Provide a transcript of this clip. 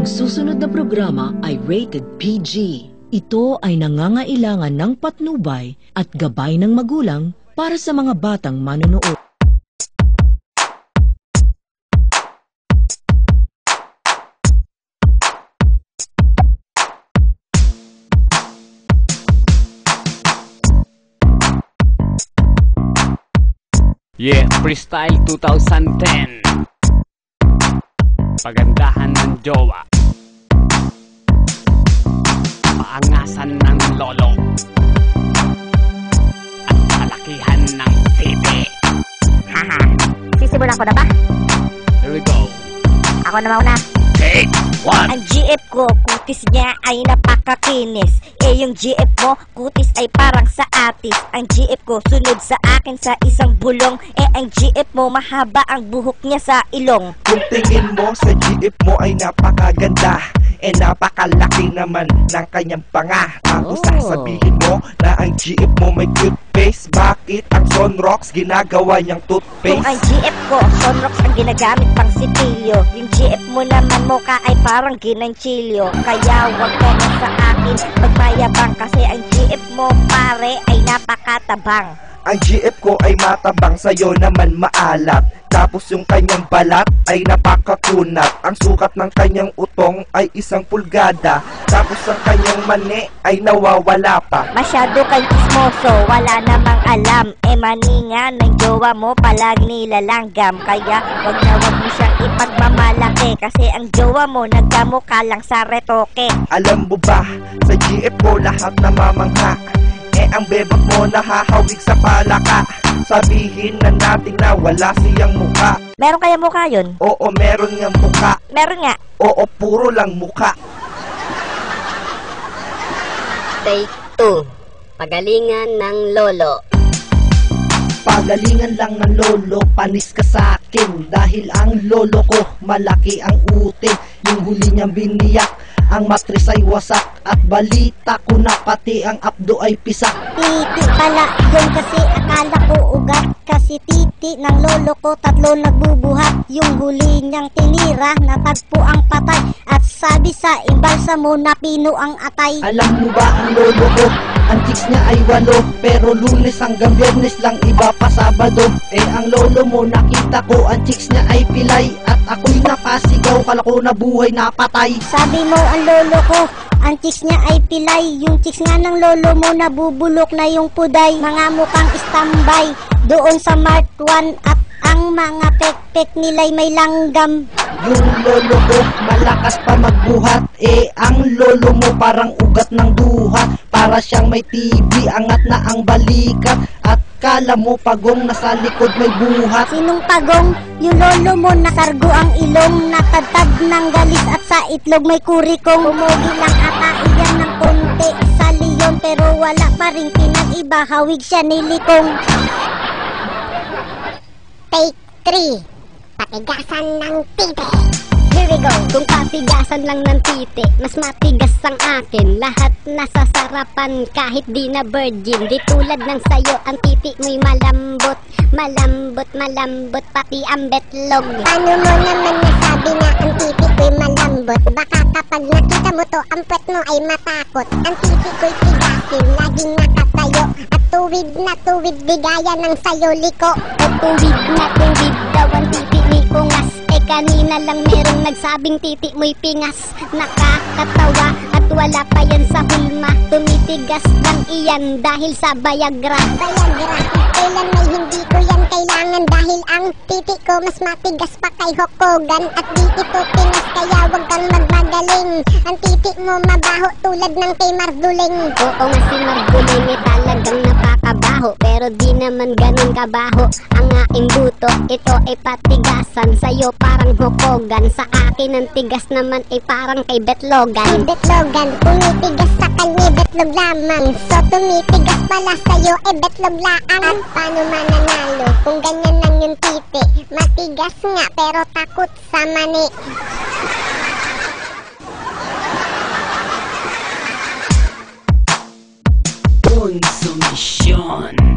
Ang susunod na programa ay rated PG. Ito ay nangangailangan ng patnubay at gabay ng magulang para sa mga batang manonood. Yeah, Freestyle 2010. Pagandahan ng jowa, paangasan ng lolo, at kalakihan ng titi. Haha, sisimulan ko na ba? Here we go. Ako na mauna. Take one. Ang GF ko, kutis niya ay napakakinis. Yung GF mo, kutis ay parang sa atis. Ang GF ko, sunod sa akin sa isang bulong. Ang GF mo, mahaba ang buhok niya sa ilong. Kung tingin mo sa GF mo ay napakaganda, napakalaki naman ng kanyang panga. Tapos sasabihin mo na ang GF mo may cute face. Bakit ang Sunrocks ginagawa niyang toothpaste? Kung ang GF ko, Sunrocks ang ginagamit pang sitilyo. Yung GF mo naman mukha ay parang ginanchilyo. Kaya wag ka na sa akin magmayabang, kasi ang GF mo pare ay napakatabang. Ang GF ko ay matabang, sa'yo naman maalat. Tapos yung kanyang balat ay napakakunat. Ang sukat ng kanyang utong ay 1 pulgada. Tapos ang kanyang mani ay nawawala pa. Masyado kang ismoso, wala namang alam. Maninga ng jowa mo palagi nilalanggam. Kaya wag na wag mo siyang ipagmamalaki, kasi ang jowa mo nagkamukha lang sa retoke. Alam mo ba, sa GF ko lahat namamangha. Ang bebak mo nahahawig sa palaka. Sabihin na natin na wala siyang mukha. Meron kaya mukha yun? Oo, meron niyang mukha. Meron nga. Oo, puro lang mukha. Take 2. Pagalingan ng lolo. Pagalingan lang ng lolo, panis ka sa akin. Dahil ang lolo ko, malaki ang utin. Yung huli niyang biniyak, ang matris ay wasak. At balita ko na pati ang abdo ay pisak. Titi pala yun, kasi akala ko ugat. Kasi titi ng lolo ko 3 nagbubuhat. Yung huli niyang tinira, natagpo ang patay. At sabi sa imbalsa mo na pino ang atay. Alam mo ba ang lolo ko, ang chicks niya ay 8. Pero Lunes hanggang Biyernes lang, iba pa Sabado. Ang lolo mo nakita ko, ang chicks niya ay pilay. At ako'y napasigaw, kala ko na buhay na patay. Sabi mo ang lolo ko, ang chicks niya ay pilay. Yung chicks nga ng lolo mo, nabubulok na yung puday. Mga mukhang standby doon sa Mart 1. At ang mga pek-pek nila'y may langgam. Yung lolo ko, malakas pa magbuhat. Ang lolo mo parang ugat ng duhat. Para siyang may TV, angat na ang balikat. At kala mo pagong nasa likod may buhat. Sinong pagong? Yung lolo mo nasargo ang ilong. Natadtad ng galis at sa itlog may kurikong. Umugi lang ata iyan ng konti sa leon, pero wala pa rin pinag-iba, hawig siya nilikong. Take 3. Patigasan ng titi. Here we go. Kung patigasan lang ng titi, mas matigas ang akin. Lahat nasa sarapan kahit di na virgin. Di tulad ng sayo, ang titi mo'y malambot. Malambot, malambot, pati ang betlog. Paano mo naman nasabi na ang titi ko'y malambot? Baka kapag nakita mo to, ang puwet mo ay matakot. Ang titi ko'y tigasin, laging nakatayo. At tuwid na tuwid, di gaya ng sayo liko. At tuwid na tuwid daw ang titi ni Ungas. Kanina lang merong nagsabing titi mo'y pingas. Nakakatawa at wala pa yan sa hulma. Tumitigas lang iyan dahil sa Viagra. Viagra, kailan may hindi ko yan kailangan. Dahil ang titi ko mas matigas pa kay Hulk Hogan. At di ito pingas, kaya wag kang magmagaling. Ang titi mo mabaho tulad ng kay Marduling. Oo nga, si Marduling talagang napakabaho. Pero di naman ganun kabaho ang aking buto. Ito ay patigasan, sa'yo parang Hulk Hogan. Sa akin ang tigas naman ay parang kay Betlogan. Kay Betlogan, tumitigas sa kanya betlog lamang. So tumitigas pala sa'yo betlog laang. At paano mananalo kung ganyan lang yung titi? Matigas nga pero takot sa mani. Konsumisyon.